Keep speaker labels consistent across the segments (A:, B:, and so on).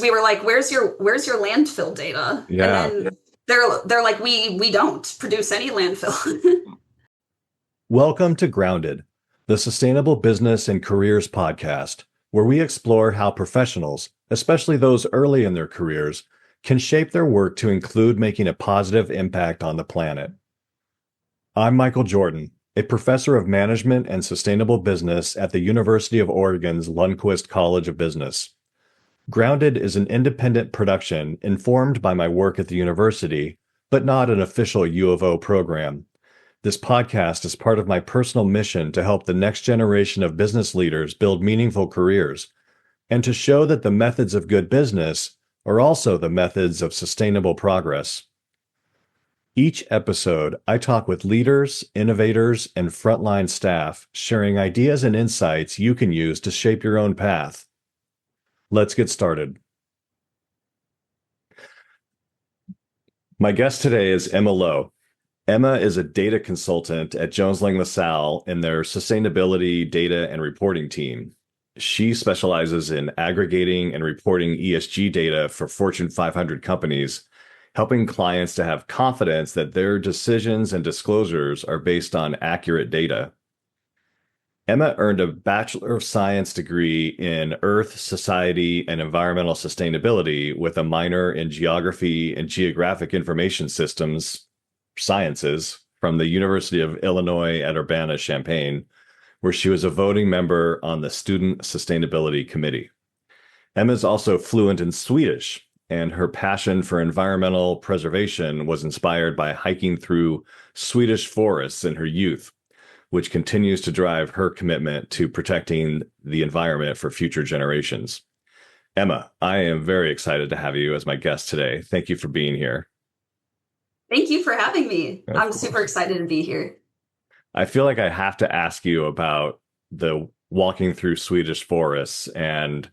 A: we were like, where's your landfill data? And
B: Yeah.
A: then they're like, we don't produce any landfill.
B: Welcome to Grounded, the Sustainable Business and Careers podcast, where we explore how professionals, especially those early in their careers, can shape their work to include making a positive impact on the planet. I'm Michael Jordan, a professor of management and sustainable business at the University of Oregon's Lundquist College of Business. Grounded is an independent production informed by my work at the university, but not an official U of O program. This podcast is part of my personal mission to help the next generation of business leaders build meaningful careers and to show that the methods of good business are also the methods of sustainable progress. Each episode, I talk with leaders, innovators, and frontline staff, sharing ideas and insights you can use to shape your own path. Let's get started. My guest today is Emma Loew. Emma is a data consultant at Jones Lang LaSalle in their sustainability data and reporting team. She specializes in aggregating and reporting ESG data for Fortune 500 companies, helping clients to have confidence that their decisions and disclosures are based on accurate data. Emma earned a Bachelor of Science degree in Earth, Society, and Environmental Sustainability with a minor in Geography and Geographic Information Systems Sciences from the University of Illinois at Urbana-Champaign, where she was a voting member on the Student Sustainability Committee. Emma is also fluent in Swedish, and her passion for environmental preservation was inspired by hiking through Swedish forests in her youth, which continues to drive her commitment to protecting the environment for future generations. Emma, I am very excited to have you as my guest today. Thank you for being here.
A: Thank you for having me.
B: Of
A: I'm
B: course.
A: super excited to be here.
B: I feel like I have to ask you about the walking through Swedish forests and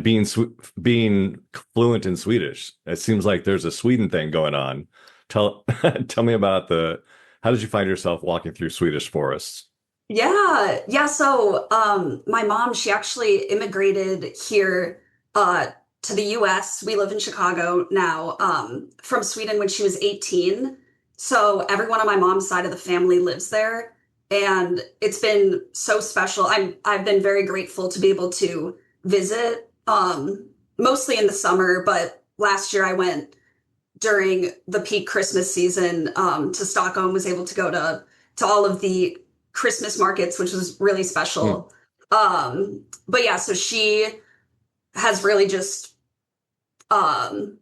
B: being fluent in Swedish. It seems like there's a Sweden thing going on. Tell tell me about how did you find yourself walking through Swedish forests?
A: Yeah. So, my mom, she actually immigrated here, to the US. We live in Chicago now, from Sweden when she was 18. So everyone on my mom's side of the family lives there. And it's been so special. I've been very grateful to be able to visit, mostly in the summer, but last year I went during the peak Christmas season, to Stockholm, was able to go to all of the Christmas markets, which was really
B: Hmm.
A: special. But yeah, so she has really just um,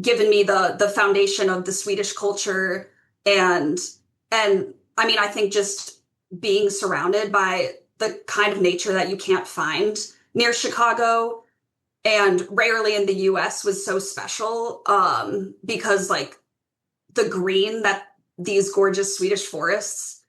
A: given me the foundation of the Swedish culture, and and I mean, I think just being surrounded by the kind of nature that you can't find near Chicago and rarely in the US was so special, because like the green that these gorgeous Swedish forests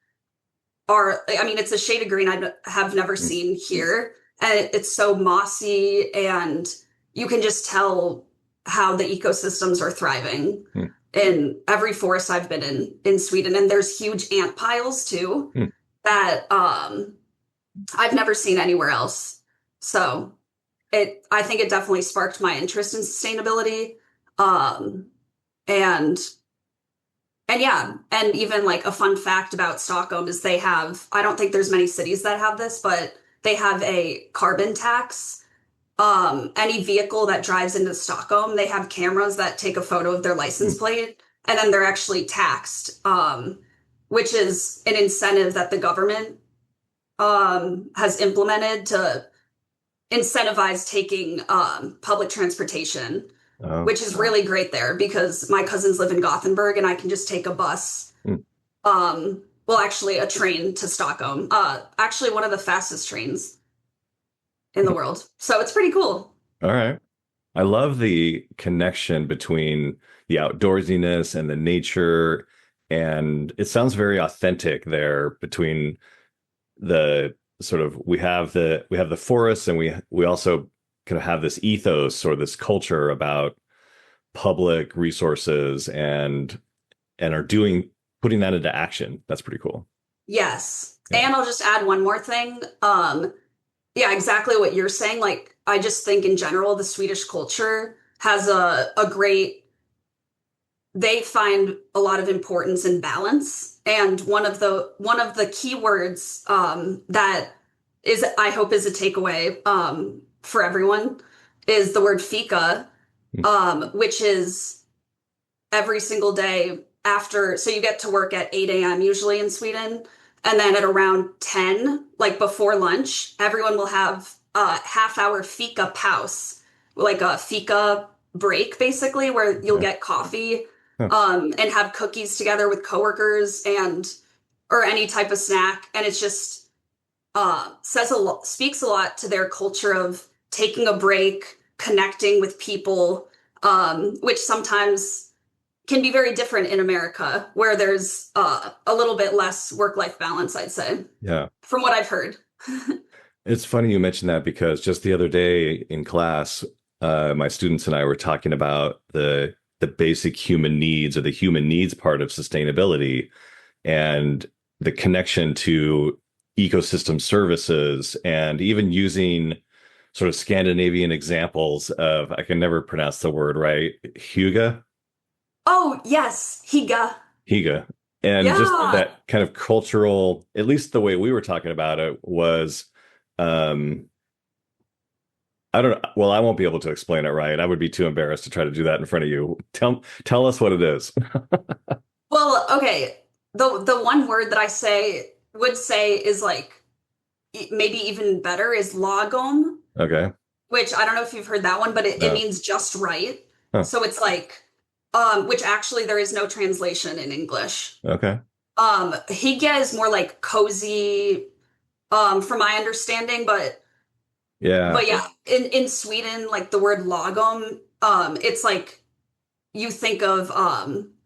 A: are, I mean, it's a shade of green I have never seen here. And it's so mossy, and you can just tell how the ecosystems are thriving
B: Hmm.
A: in every forest I've been in Sweden. And there's huge ant piles too
B: Hmm.
A: that I've never seen anywhere else. So I think it definitely sparked my interest in sustainability. Um, and and yeah, and even like a fun fact about Stockholm is they have, I don't think there's many cities that have this, but they have a carbon tax. Any vehicle that drives into Stockholm, they have cameras that take a photo of their license
B: Hmm.
A: plate, and then they're actually taxed, which is an incentive that the government has implemented to incentivize taking public transportation,
B: Oh.
A: which is really great there because my cousins live in Gothenburg and I can just take a bus.
B: Hmm.
A: Well, actually, a train to Stockholm. Actually, one of the fastest trains in the world. So it's pretty cool.
B: All right. I love the connection between the outdoorsiness and the nature, and it sounds very authentic there between the sort of we have the forests, and we also kind of have this ethos or this culture about public resources and are doing putting that into action. That's pretty cool.
A: Yes.
B: Yeah.
A: And I'll just add one more thing. Yeah, exactly what you're saying. Like I just think in general, the Swedish culture has a great, they find a lot of importance in balance. And one of the key words that is, I hope, is a takeaway for everyone is the word fika, which is every single day after, so you get to work at 8 a.m. usually in Sweden. And then at around 10, like before lunch, everyone will have a half-hour fika pause, like a fika break, basically, where you'll
B: Okay.
A: get coffee
B: Huh.
A: and have cookies together with coworkers and or any type of snack. And it's just says a lot, speaks a lot to their culture of taking a break, connecting with people, which sometimes can be very different in America, where there's a little bit less work-life balance, I'd say,
B: Yeah.
A: from what I've heard.
B: It's funny you mentioned that because just the other day in class, my students and I were talking about the basic human needs or the human needs part of sustainability and the connection to ecosystem services and even using sort of Scandinavian examples of, I can never pronounce the word right, hygge,
A: Oh, yes, Higa.
B: hygge, and just
A: Yeah.
B: that kind of cultural, at least the way we were talking about it was, um, I don't know. Well, I won't be able to explain it right. I would be too embarrassed to try to do that in front of you. Tell us what it is.
A: Well, okay. The one word that I say would say is like maybe even better is lagom,
B: Okay.
A: which I don't know if you've heard that one, but it
B: No.
A: means just right.
B: Huh.
A: So it's like which actually there is no translation in English.
B: Okay.
A: Hygge is more like cozy, from my understanding, but
B: Yeah.
A: yeah, in Sweden, like the word lagom, it's like you think of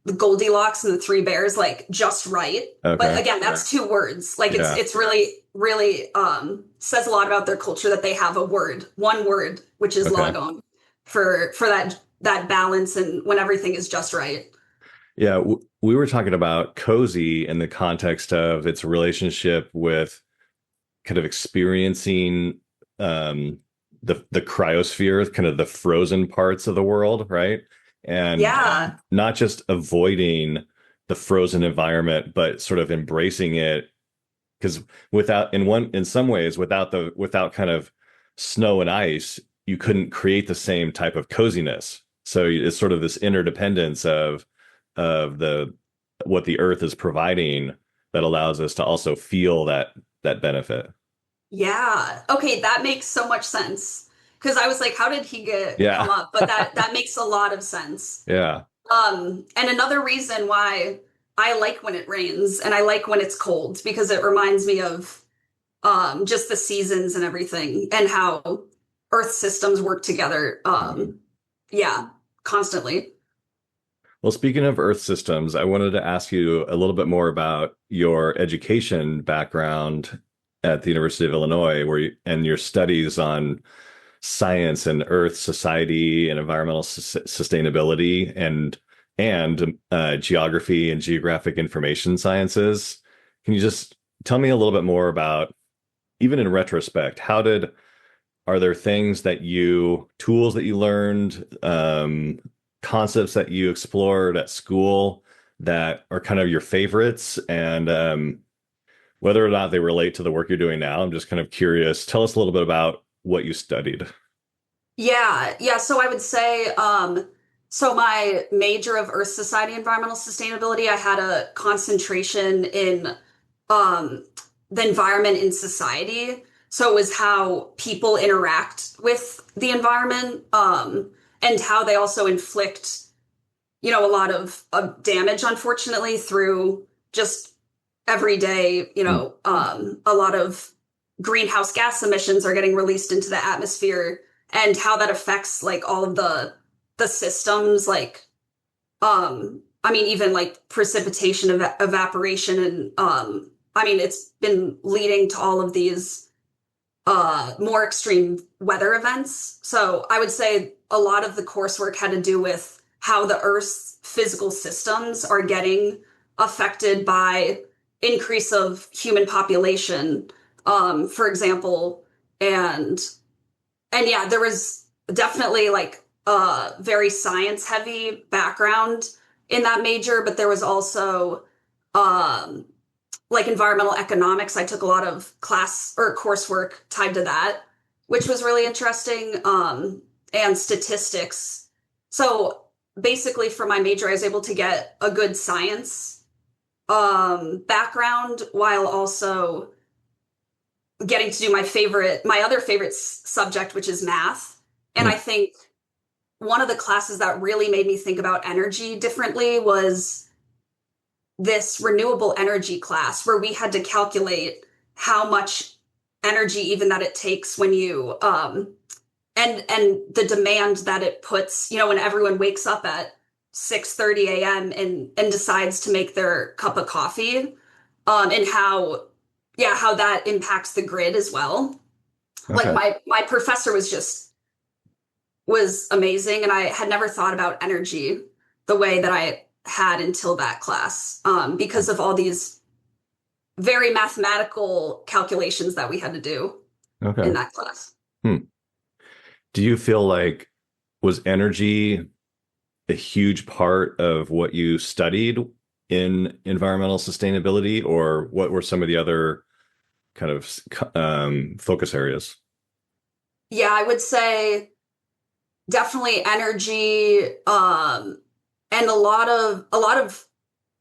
A: the Goldilocks and the Three Bears, like just right. But
B: Okay.
A: again, that's two words. Like it's
B: Yeah.
A: it's really, really says a lot about their culture that they have a word, one word, which is
B: Okay.
A: lagom for that balance and when everything is just right.
B: Yeah. We were talking about cozy in the context of its relationship with kind of experiencing um, the cryosphere, kind of the frozen parts of the world, right? And
A: Yeah.
B: not just avoiding the frozen environment, but sort of embracing it. Because in some ways, without kind of snow and ice, you couldn't create the same type of coziness. So it's sort of this interdependence of the what the earth is providing that allows us to also feel that benefit.
A: Yeah. Okay, that makes so much sense. Because I was like, how did he get come
B: Yeah.
A: up? But that makes a lot of sense.
B: Yeah.
A: And another reason why I like when it rains and I like when it's cold because it reminds me of just the seasons and everything and how Earth systems work together.
B: Mhm.
A: Yeah, constantly.
B: Well, speaking of Earth systems, I wanted to ask you a little bit more about your education background at the University of Illinois, and your studies on science and Earth, society, and environmental sustainability, and geography and geographic information sciences. Can you just tell me a little bit more about, even in retrospect, are there things tools that you learned, concepts that you explored at school that are kind of your favorites, and whether or not they relate to the work you're doing now? I'm just kind of curious. Tell us a little bit about what you studied.
A: Yeah, yeah. So I would say, so my major of Earth Society Environmental Sustainability, I had a concentration in um, the environment in society. So it was how people interact with the environment, and how they also inflict, a lot of damage, unfortunately, through just everyday,
B: Mm.
A: a lot of greenhouse gas emissions are getting released into the atmosphere and how that affects like all of the systems, like I mean, even like precipitation, evaporation, and I mean, it's been leading to all of these more extreme weather events. So I would say a lot of the coursework had to do with how the Earth's physical systems are getting affected by increase of human population, for example, and and yeah, there was definitely like a very science heavy background in that major, but there was also um, like environmental economics. I took a lot of class or coursework tied to that, which was really interesting, and statistics. So basically, for my major, I was able to get a good science background while also getting to do my other favorite subject, which is math. And
B: Hmm.
A: I think one of the classes that really made me think about energy differently was this renewable energy class where we had to calculate how much energy even that it takes when you and the demand that it puts, when everyone wakes up at 6:30 a.m. and decides to make their cup of coffee, and how that impacts the grid as well. Like
B: Okay.
A: my professor was amazing, and I had never thought about energy the way that I had until that class, because of all these very mathematical calculations that we had to do
B: Okay.
A: in that class.
B: Hmm. Do you feel like was energy a huge part of what you studied in environmental sustainability, or what were some of the other kind of focus areas?
A: Yeah, I would say definitely energy, and a lot of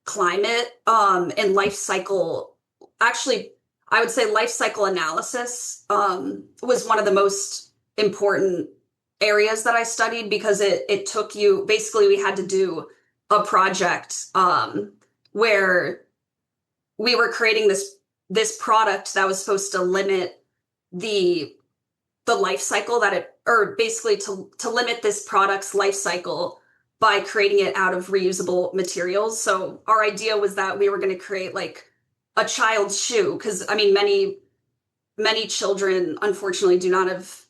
A: climate, and life cycle. Actually, I would say life cycle analysis was one of the most important areas that I studied because it took you basically we had to do a project, where we were creating this product that was supposed to limit the the life cycle that it or basically to limit this product's life cycle by creating it out of reusable materials. So our idea was that we were going to create like a child's shoe because I mean many children unfortunately do not have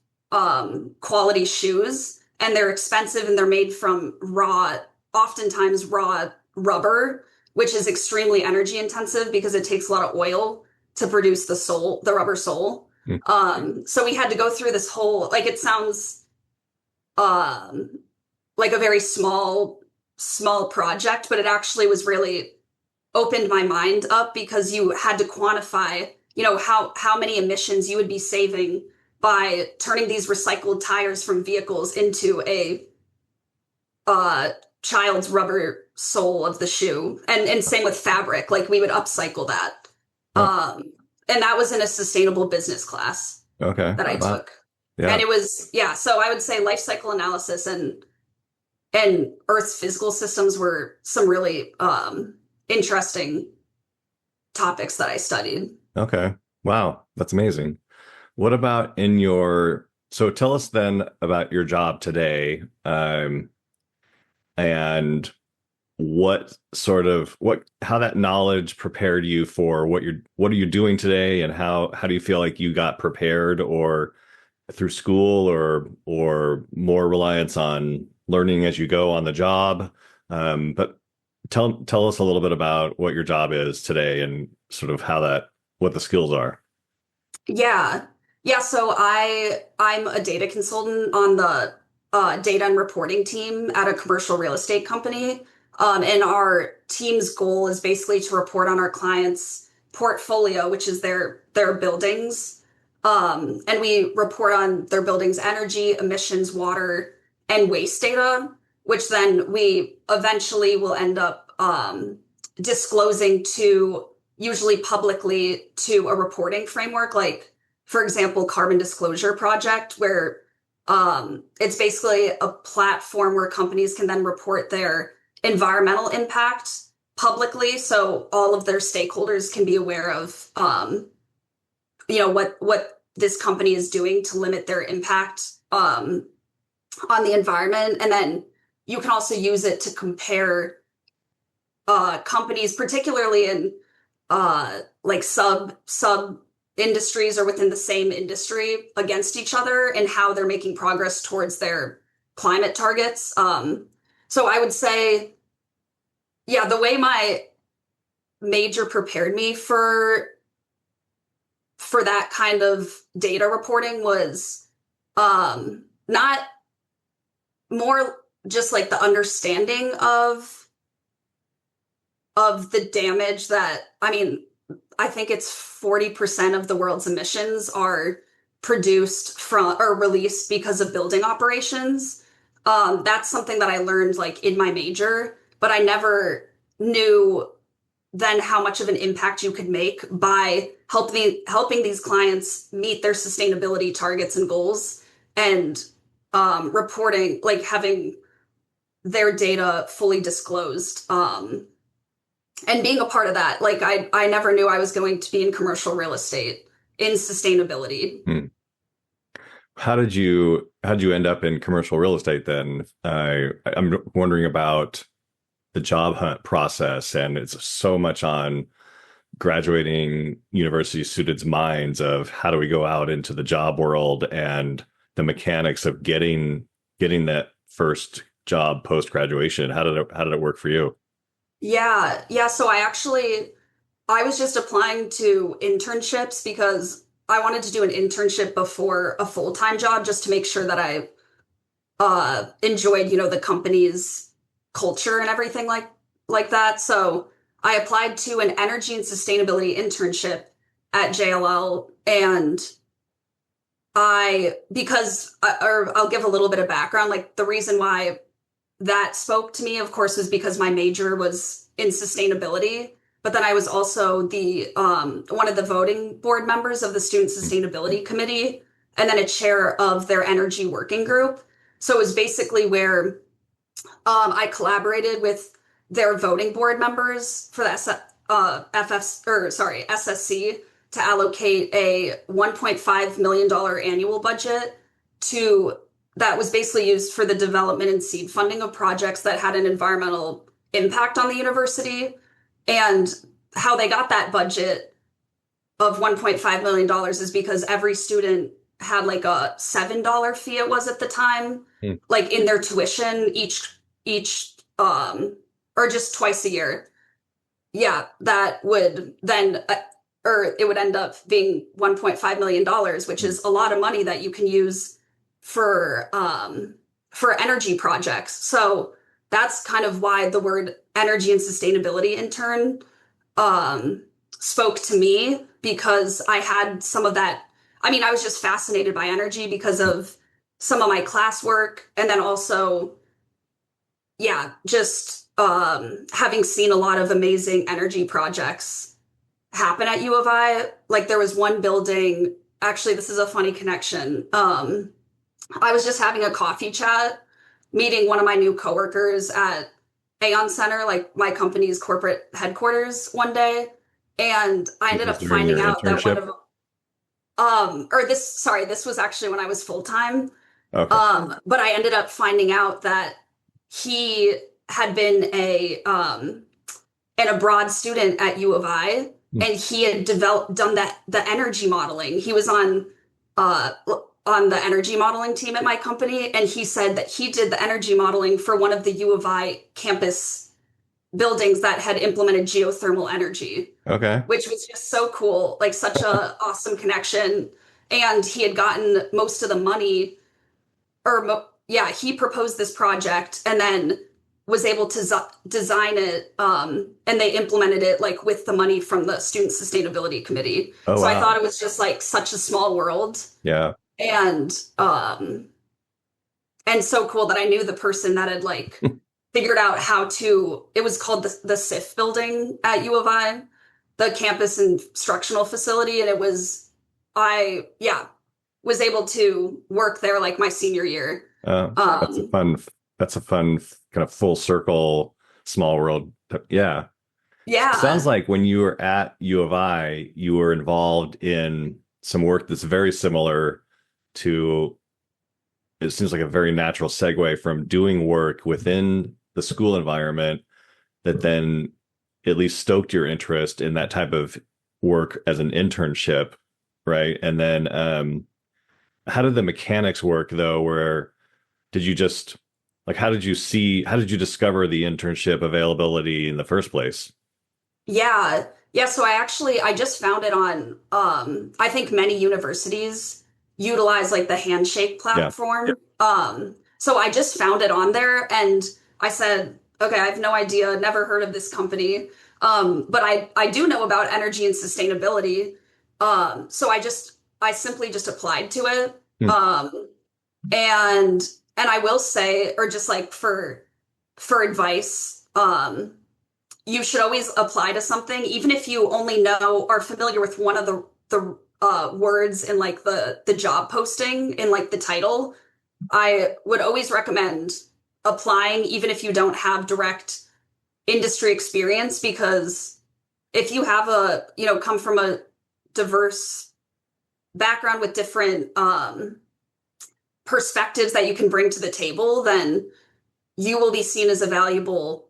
A: quality shoes, and they're expensive and they're made from oftentimes raw rubber, which is extremely energy intensive because it takes a lot of oil to produce the rubber sole.
B: Hmm.
A: So we had to go through this whole, like, it sounds um, like a very small project, but it actually was really opened my mind up because you had to quantify, how many emissions you would be saving by turning these recycled tires from vehicles into a uh, child's rubber sole of the shoe, and same with fabric. Like we would upcycle that,
B: Oh,
A: and that was in a sustainable business class
B: okay.
A: that I
B: Wow.
A: took, and
B: Yeah.
A: it was yeah. So I would say life cycle analysis and Earth's physical systems were some really interesting topics that I studied.
B: Okay. Wow. That's amazing. What about so tell us then about your job today, and how that knowledge prepared you for what are you doing today, and how do you feel like you got prepared, or through school, or more reliance on learning as you go on the job. But tell us a little bit about what your job is today and sort of what the skills are.
A: Yeah. Yeah, so I'm a data consultant on the data and reporting team at a commercial real estate company. And our team's goal is basically to report on our clients' portfolio, which is their buildings. And we report on their buildings' energy, emissions, water, and waste data, which then we eventually will end up disclosing to usually publicly to a reporting framework, like, for example, Carbon Disclosure Project, where it's basically a platform where companies can then report their environmental impact publicly, so all of their stakeholders can be aware of, what this company is doing to limit their impact on the environment, and then you can also use it to compare companies, particularly in like sub industries or within the same industry, against each other and how they're making progress towards their climate targets. So I would say, yeah, the way my major prepared me for that kind of data reporting was Not more just like the understanding of the damage that, I mean, I think it's 40% of the world's emissions are produced from or released because of building operations. That's something that I learned like in my major, but I never knew then how much of an impact you could make by helping these clients meet their sustainability targets and goals and reporting, like having their data fully disclosed. And being a part of that, like I never knew I was going to be in commercial real estate in sustainability.
B: Hmm. How did you end up in commercial real estate then? I'm wondering about the job hunt process, and it's so much on graduating university students' minds of how do we go out into the job world and the mechanics of getting that first job post graduation. How did it work for you?
A: Yeah, yeah. So I was just applying to internships because I wanted to do an internship before a full-time job just to make sure that I enjoyed, the company's culture and everything like that. So I applied to an energy and sustainability internship at JLL, and or I'll give a little bit of background. Like the reason why that spoke to me, of course, was because my major was in sustainability. But then I was also the one of the voting board members of the Student Sustainability Committee, and then a chair of their energy working group. So it was basically where I collaborated with their voting board members for the SSC to allocate a $1.5 million annual budget to that was basically used for the development and seed funding of projects that had an environmental impact on the university. And how they got that budget of $1.5 million is because every student had like a $7 fee it was at the time,
B: Hmm.
A: like in their tuition each or just twice a year. Yeah, that would then or it would end up being $1.5 million, which is a lot of money that you can use for energy projects. So that's kind of why the word energy and sustainability intern um, spoke to me because I had some of that. I mean, I was just fascinated by energy because of some of my classwork, and then also, yeah, just having seen a lot of amazing energy projects happen at U of I. Like there was one building, actually, this is a funny connection. I was just having a coffee chat, meeting one of my new coworkers at Aon Center, like my company's corporate headquarters one day. And I ended
B: Was
A: up
B: during
A: finding
B: your
A: out that one
B: internship?
A: of, or this, sorry, this was actually when I was full time.
B: Okay.
A: But I ended up finding out that he had been an abroad student at U of I,
B: Hmm.
A: and he had done the energy modeling. He was uh, on the energy modeling team at my company, and he said that he did the energy modeling for one of the U of I campus buildings that had implemented geothermal energy,
B: Okay.
A: which was just so cool, like such a awesome connection. And he had gotten most of the money yeah, he proposed this project and then was able to design it, and they implemented it like with the money from the student sustainability committee.
B: Oh
A: So I thought
B: wow.
A: it was just like such a small world,
B: Yeah.
A: and so cool that I knew the person that had like figured out how to, it was called the SIF building at U of I, the campus instructional facility, and yeah, was able to work there like my senior year.
B: Uh, that's a
A: um
B: fun that's a fun kind of full circle small world. Yeah. Sounds
A: yeah.
B: like when you were at U of I, you were involved in some work that's very similar to, it seems like a very natural segue from doing work within the school environment that then at least stoked your interest in that type of work as an internship, right? And then how did the mechanics work though, where did you just like how did you discover the internship availability in the first place?
A: Yeah, so I just found it on I think many universities utilize like the handshake
B: Yeah.
A: platform. So I just found it on there and I said, okay, I have no idea, never heard of this company. But I do know about energy and sustainability. So I simply just applied to it.
B: Hmm.
A: And and I will say, or just like for advice, you should always apply to something, even if you only know are familiar with one of the words in like the job posting in like the title. I would always recommend applying, even if you don't have direct industry experience, because if you have come from a diverse background with different perspectives that you can bring to the table, then you will be seen as a valuable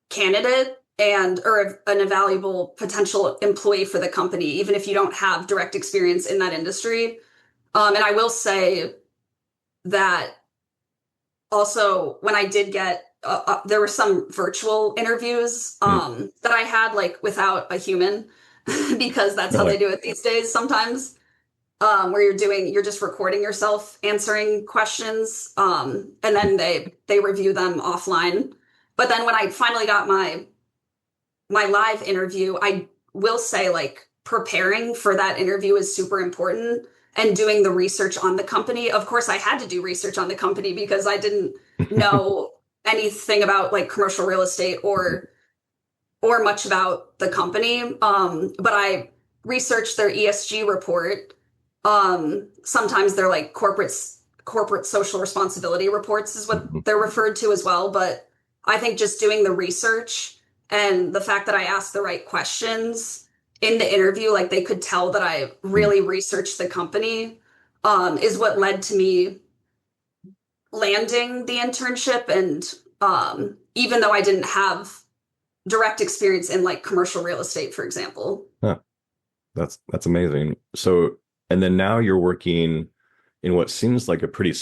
A: candidate and or an valuable potential employee for the company, even if you don't have direct experience in that industry. And I will say that also when I did get there were some virtual interviews
B: Hmm.
A: that I had like without a human because that's how
B: Really?
A: they do it these days sometimes, where you're just recording yourself answering questions, and then they review them offline. But then when I finally got my live interview, I will say like preparing for that interview is super important and doing the research on the company. Of course, I had to do research on the company because I didn't know anything about like commercial real estate or much about the company. But I researched their ESG report. Sometimes they're like corporate social responsibility reports is what
B: Mhm.
A: they're referred to as well. But I think just doing the research and the fact that I asked the right questions in the interview, like they could tell that I
B: Hmm.
A: really researched the company, is what led to me landing the internship. And even though I didn't have direct experience in like commercial real estate, for example.
B: Huh. That's amazing. So, and then now you're working in what seems like a pretty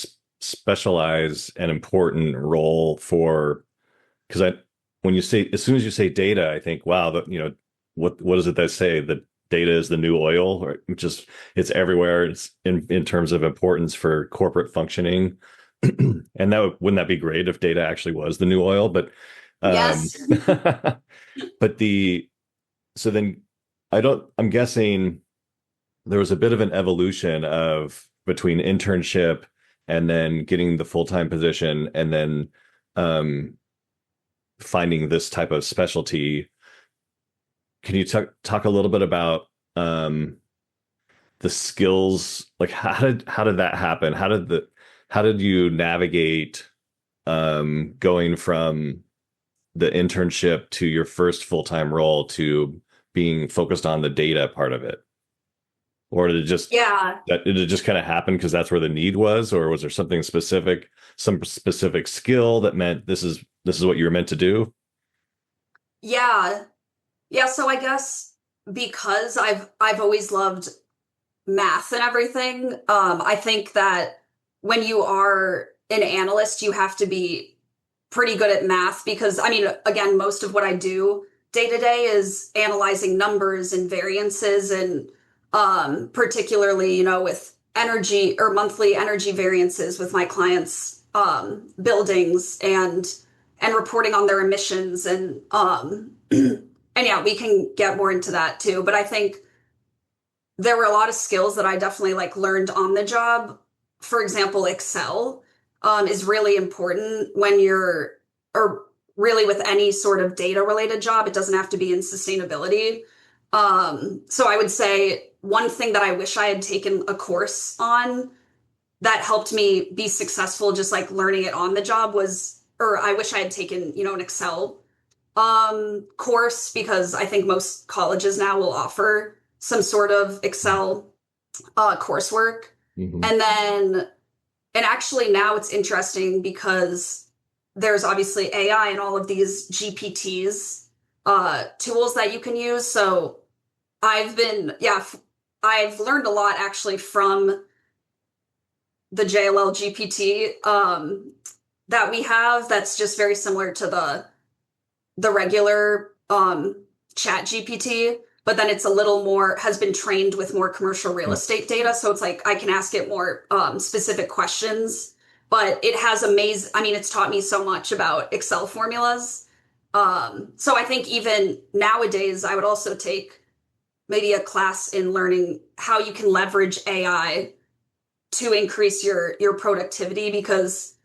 B: specialized and important role for, because when you say, as soon as you say data, I think, wow, what is it that say? The data is the new oil, or just it's everywhere. It's in terms of importance for corporate functioning. And wouldn't that be great if data actually was the new oil? But, um,
A: Yes.
B: but so then I'm guessing there was a bit of an evolution of between internship and then getting the full-time position and then um, finding this type of specialty. Can you talk a little bit about um, the skills? Like how did that happen? How did you navigate going from the internship to your first full-time role to being focused on the data part of it? Or
A: Yeah.
B: did it just kind of happen because that's where the need was, or was there something specific, some specific skill that meant this is what you were meant to do?
A: Yeah. Yeah. So I guess because I've always loved math and everything, I think that when you are an analyst, you have to be pretty good at math because I mean, again, most of what I do day to day is analyzing numbers and variances and particularly, with energy or monthly energy variances with my clients' buildings and reporting on their emissions and and yeah, we can get more into that too. But I think there were a lot of skills that I definitely like learned on the job. For example, Excel is really important when you're, or really with any sort of data related job. It doesn't have to be in sustainability. So I would say one thing that I wish I had taken a course on that helped me be successful, just like learning it on the job was, or I wish I had taken, an Excel course because I think most colleges now will offer some sort of Excel coursework.
B: Hmm.
A: And then, and actually now it's interesting because there's obviously AI and all of these GPTs tools that you can use. So I've learned a lot actually from the JLL GPT that we have that's just very similar to the regular chat GPT, but then it's a little more, has been trained with more commercial real estate data. So it's like I can ask it more specific questions, but it has I mean, it's taught me so much about Excel formulas. So I think even nowadays, I would also take maybe a class in learning how you can leverage AI to increase your productivity, because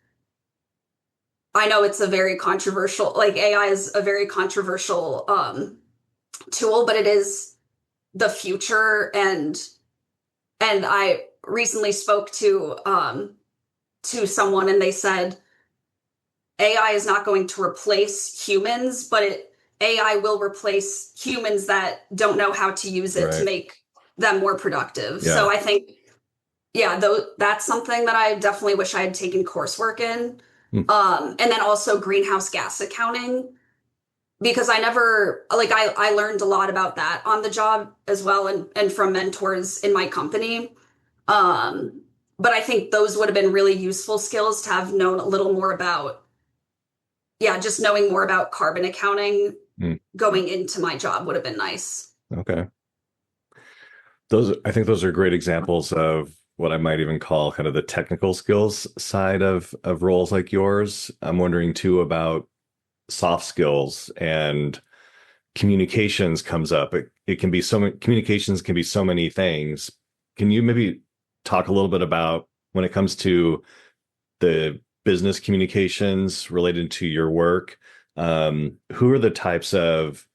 A: I know it's a very controversial, like AI is a very controversial tool, but it is the future. And I recently spoke to someone, and they said AI is not going to replace humans, but AI will replace humans that don't know how to use it to
B: Right.
A: make them more productive.
B: Yeah.
A: So I think, yeah, though that's something that I definitely wish I had taken coursework in.
B: Hmm.
A: And then also greenhouse gas accounting, because I never, like, I learned a lot about that on the job as well, and from mentors in my company. Um, but I think those would have been really useful skills to have known a little more about, yeah, just knowing more about carbon accounting
B: Hmm.
A: going into my job would have been nice.
B: Okay. I think those are great examples of what I might even call kind of the technical skills side of roles like yours. I'm wondering too about soft skills, and communications comes up. It can be so many, communications can be so many things. Can you maybe talk a little bit about when it comes to the business communications related to your work? Who are the types of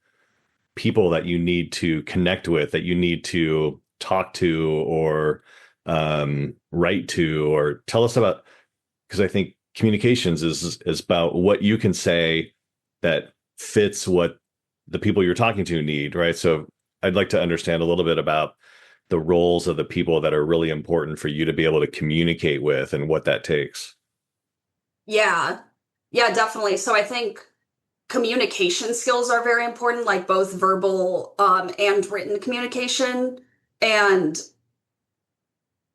B: people that you need to connect with, that you need to talk to, or write to, or tell us about? Because I think communications is about what you can say that fits what the people you're talking to need, right? So I'd like to understand a little bit about the roles of the people that are really important for you to be able to communicate with, and what that takes.
A: Yeah. Yeah, definitely. So I think communication skills are very important, like both verbal and written communication. And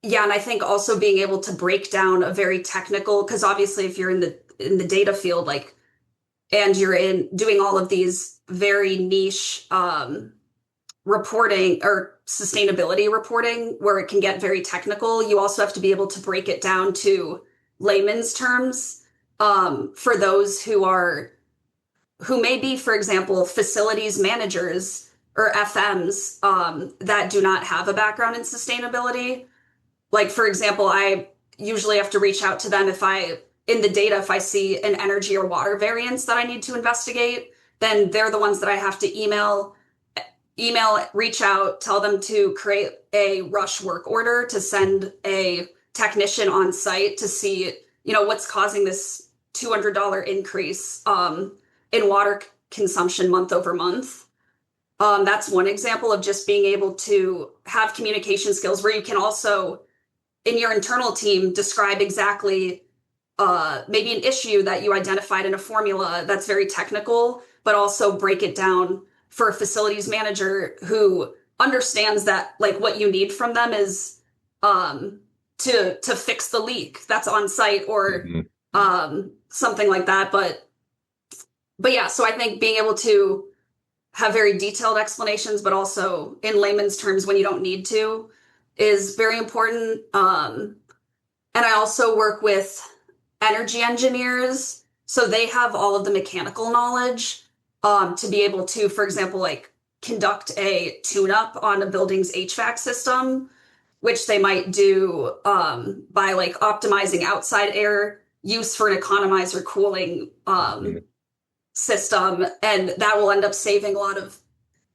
A: yeah, and I think also being able to break down a very technical, because obviously if you're in the data field, like, and you're in doing all of these very niche reporting or sustainability reporting where it can get very technical, you also have to be able to break it down to layman's terms, for those who may be, for example, facilities managers or FMs, that do not have a background in sustainability. Like, for example, I usually have to reach out to them in the data, if I see an energy or water variance that I need to investigate, then they're the ones that I have to reach out, tell them to create a rush work order to send a technician on site to see, what's causing this $200 increase in water consumption month over month. That's one example of just being able to have communication skills where you can also, in your internal team, describe exactly maybe an issue that you identified in a formula that's very technical, but also break it down for a facilities manager who understands that, like, what you need from them is to fix the leak that's on site, or
B: Mhm.
A: something like that. But yeah, so I think being able to have very detailed explanations, but also in layman's terms when you don't need to, is very important. And I also work with energy engineers, so they have all of the mechanical knowledge to be able to, for example, like conduct a tune-up on a building's HVAC system, which they might do by like optimizing outside air use for an economizer cooling
B: Mhm.
A: system, and that will end up saving a lot of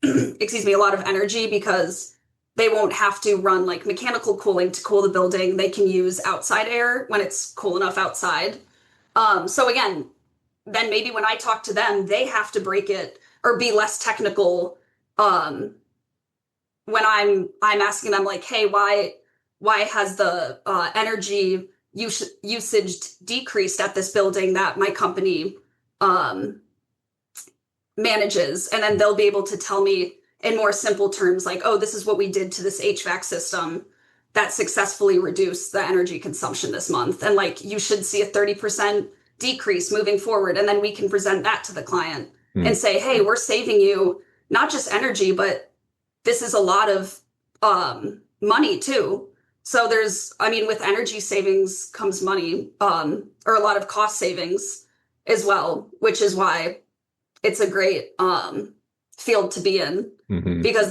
A: excuse me, a lot of energy, because they won't have to run like mechanical cooling to cool the building. They can use outside air when it's cool enough outside. So again, then maybe when I talk to them, they have to break it or be less technical um, when I'm asking them, like, hey, why has the energy usage decreased at this building that my company um, manages? And then they'll be able to tell me in more simple terms, like, oh, this is what we did to this HVAC system that successfully reduced the energy consumption this month. And like, you should see a 30% decrease moving forward. And then we can present that to the client and
B: Mhm.
A: say, hey, we're saving you not just energy, but this is a lot of money too. So with energy savings comes money, or a lot of cost savings as well, which is why it's a great field to be in,
B: Hmm.
A: because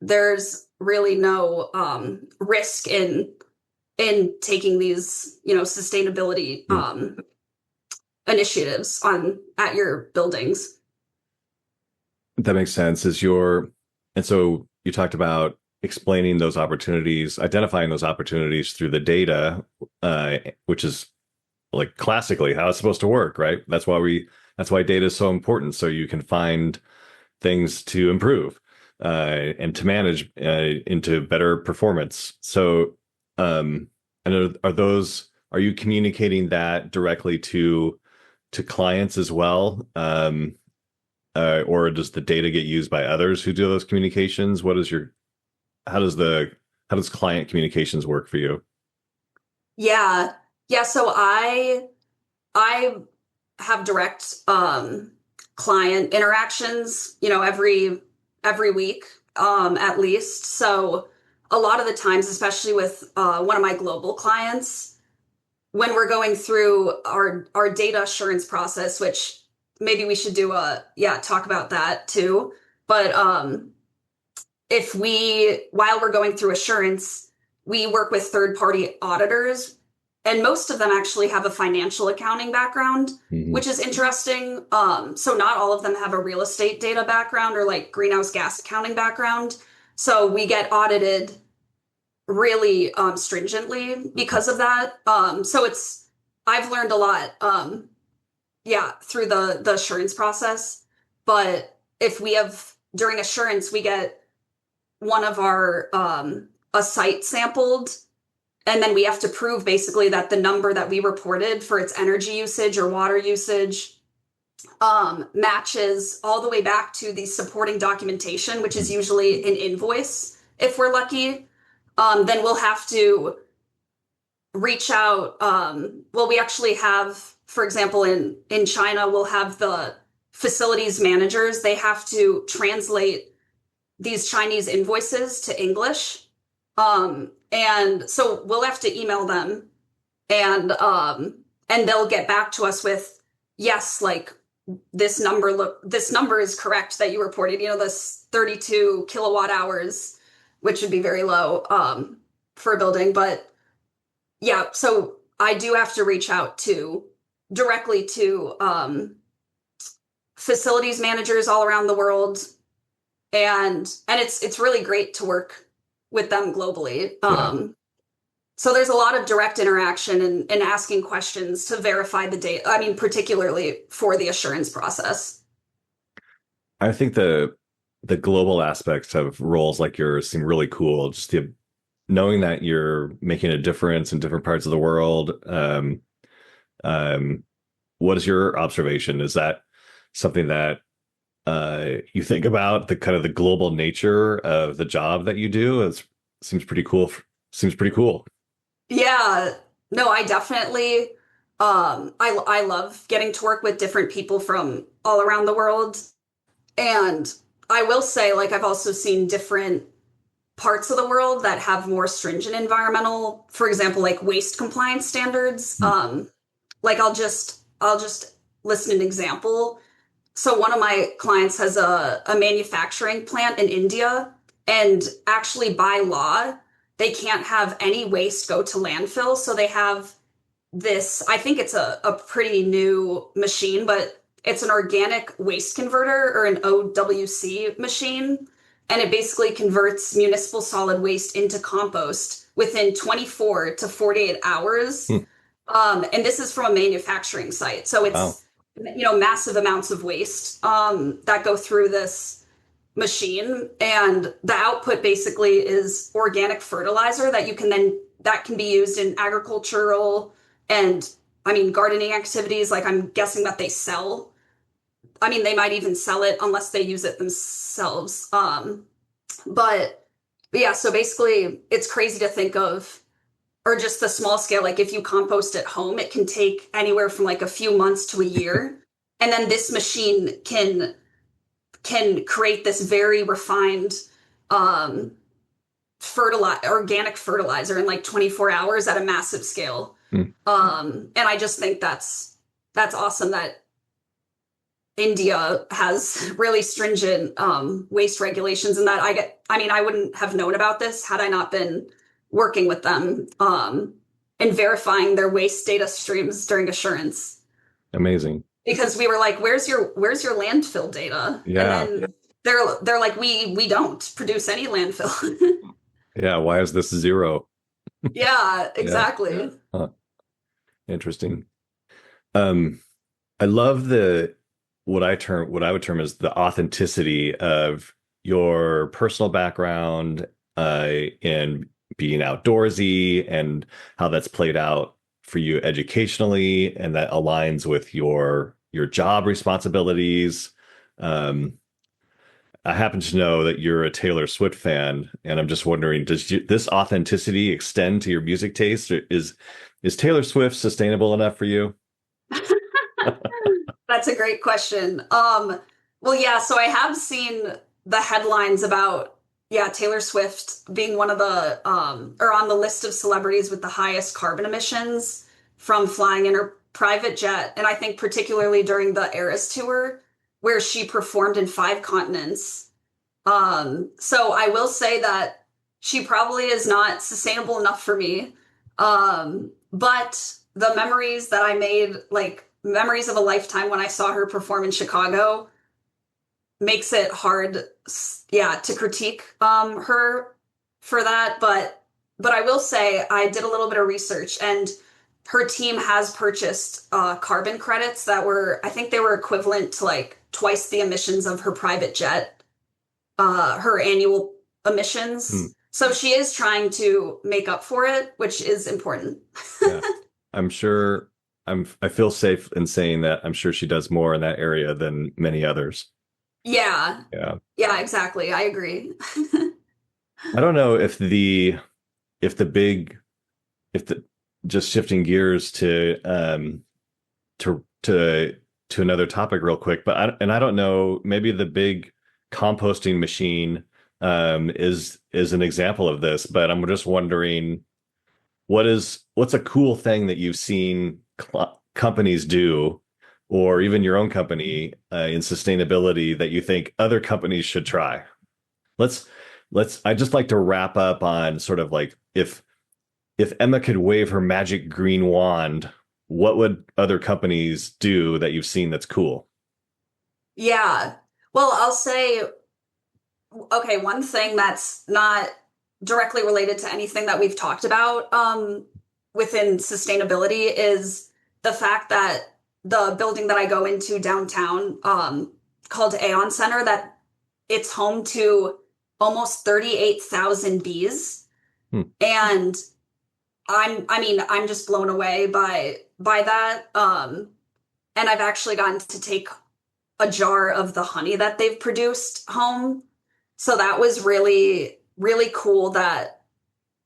A: there's really no risk in taking these, sustainability initiatives on at your buildings.
B: That makes sense. And so you talked about explaining those opportunities, identifying those opportunities through the data, which is like classically how it's supposed to work, right? That's why data is so important. So you can find things to improve, and to manage, into better performance. So, and are you communicating that directly to clients as well? Or does the data get used by others who do those communications? How does how does client communications work for you?
A: Yeah. Yeah, so I have direct client interactions, every week, at least. So a lot of the times, especially with one of my global clients, when we're going through our data assurance process, which maybe we should do talk about that too. But if we while we're going through assurance, we work with third party auditors, and most of them actually have a financial accounting background,
B: Hmm.
A: which is interesting. So not all of them have a real estate data background or like greenhouse gas accounting background. So we get audited really stringently because of that. So I've learned a lot, through the assurance process. But if we have during assurance, we get one of our a site sampled, and then we have to prove basically that the number that we reported for its energy usage or water usage matches all the way back to the supporting documentation, which is usually an invoice if we're lucky. Then we'll have to reach out. Well, we actually have, for example, in China, we'll have the facilities managers. They have to translate these Chinese invoices to English. And so we'll have to email them, and they'll get back to us with, yes, like this number is correct that you reported, this 32 kilowatt hours, which would be very low for a building. But yeah, so I do have to reach out to directly to facilities managers all around the world, and it's really great to work with them globally.
B: Yeah.
A: So there's a lot of direct interaction and asking questions to verify the data. I mean, particularly for the assurance process.
B: I think the global aspects of roles like yours seem really cool. Just knowing that you're making a difference in different parts of the world. Um, what is your observation? Is that something that you think about, the kind of the global nature of the job that you do? It seems pretty cool. Seems pretty cool.
A: Yeah, no, I definitely I love getting to work with different people from all around the world. And I will say, like, I've also seen different parts of the world that have more stringent environmental, for example, like waste compliance standards. Like I'll just list an example. So one of my clients has a manufacturing plant in India, and actually by law, they can't have any waste go to landfill. So they have this, I think it's a pretty new machine, but it's an organic waste converter, or an OWC machine. And it basically converts municipal solid waste into compost within 24 to 48 hours.
B: Hmm.
A: And this is from a manufacturing site. So
B: Wow.
A: it's, massive amounts of waste that go through this machine. And the output basically is organic fertilizer that can be used in agricultural and, I mean, gardening activities. Like, I'm guessing that they sell. I mean, they might even sell it unless they use it themselves. But yeah, so basically, it's crazy to think of, or just the small scale. Like, if you compost at home, it can take anywhere from like a few months to a year. And then this machine can can create this very refined um, organic fertilizer in like 24 hours at a massive scale.
B: Hmm.
A: And I just think that's awesome that India has really stringent waste regulations, and that I mean, I wouldn't have known about this had I not been working with them and verifying their waste data streams during assurance.
B: Amazing.
A: Because we were like, where's your landfill data? And
B: Yeah.
A: then they're like, we don't produce any landfill.
B: Yeah. Why is this zero?
A: Yeah,
B: Yeah.
A: exactly.
B: Huh. Interesting. Um, I love the what I would term as the authenticity of your personal background in being outdoorsy and how that's played out for you educationally, and that aligns with your job responsibilities. Um, I happen to know that you're a Taylor Swift fan, and I'm just wondering, this authenticity extend to your music taste? Or is Taylor Swift sustainable enough for you?
A: That's a great question. Well, yeah, so I have seen the headlines about, yeah, Taylor Swift being one of the, or on the list of celebrities with the highest carbon emissions from flying in her private jet. And I think particularly during the Eras tour, where she performed in 5 continents. So I will say that she probably is not sustainable enough for me. But the memories that I made, like memories of a lifetime when I saw her perform in Chicago, makes it hard, yeah, to critique her for that. But I will say I did a little bit of research, and her team has purchased carbon credits that were, I think they were equivalent to like twice the emissions of her private jet, her annual
B: Hmm.
A: emissions. So she is trying to make up for it, which is important.
B: Yeah. I'm sure I feel safe in saying that I'm sure she does more in that area than many others.
A: Yeah.
B: Yeah.
A: Yeah, exactly. I agree.
B: I don't know if the big if the just shifting gears to to another topic real quick, but I don't know, maybe the big composting machine is an example of this, but I'm just wondering what's a cool thing that you've seen companies do, or even your own company in sustainability that you think other companies should try. Let's I just like to wrap up on sort of like if Emma could wave her magic green wand, what would other companies do that you've seen that's cool?
A: Yeah. Well, I'll say, okay, one thing that's not directly related to anything that we've talked about within sustainability is the fact that the building that I go into downtown, called Aon Center, that it's home to almost 38,000 bees.
B: Hmm.
A: And I mean, I'm just blown away by that. And I've actually gotten to take a jar of the honey that they've produced home. So that was really, really cool that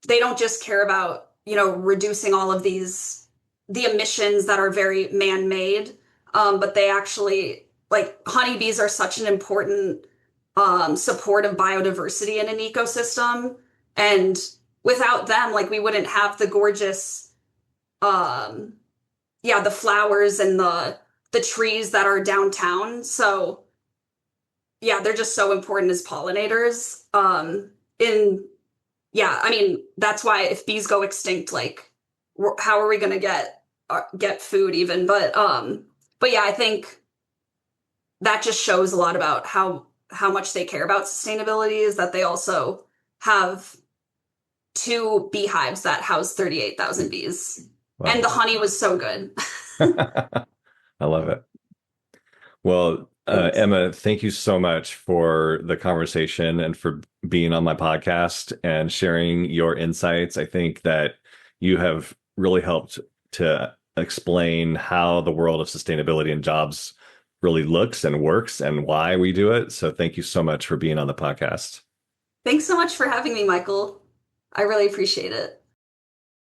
A: they don't just care about, reducing all of the emissions that are very man-made, but they actually, like, honeybees are such an important support of biodiversity in an ecosystem. And without them, like, we wouldn't have the gorgeous, um, yeah, the flowers and the trees that are downtown. So yeah, they're just so important as pollinators. In Yeah, I mean, that's why if bees go extinct, like, how are we going to get food even? But yeah, I think that just shows a lot about how much they care about sustainability, is that they also have 2 beehives that house 38,000 bees. And
B: Wow.
A: the honey was so good.
B: I love it. Well,
A: Thanks.
B: Emma, thank you so much for the conversation and for being on my podcast and sharing your insights. I think that you have really helped to explain how the world of sustainability and jobs really looks and works and why we do it. So thank you so much for being on the podcast.
A: Thanks so much for having me, Michael. I really appreciate it.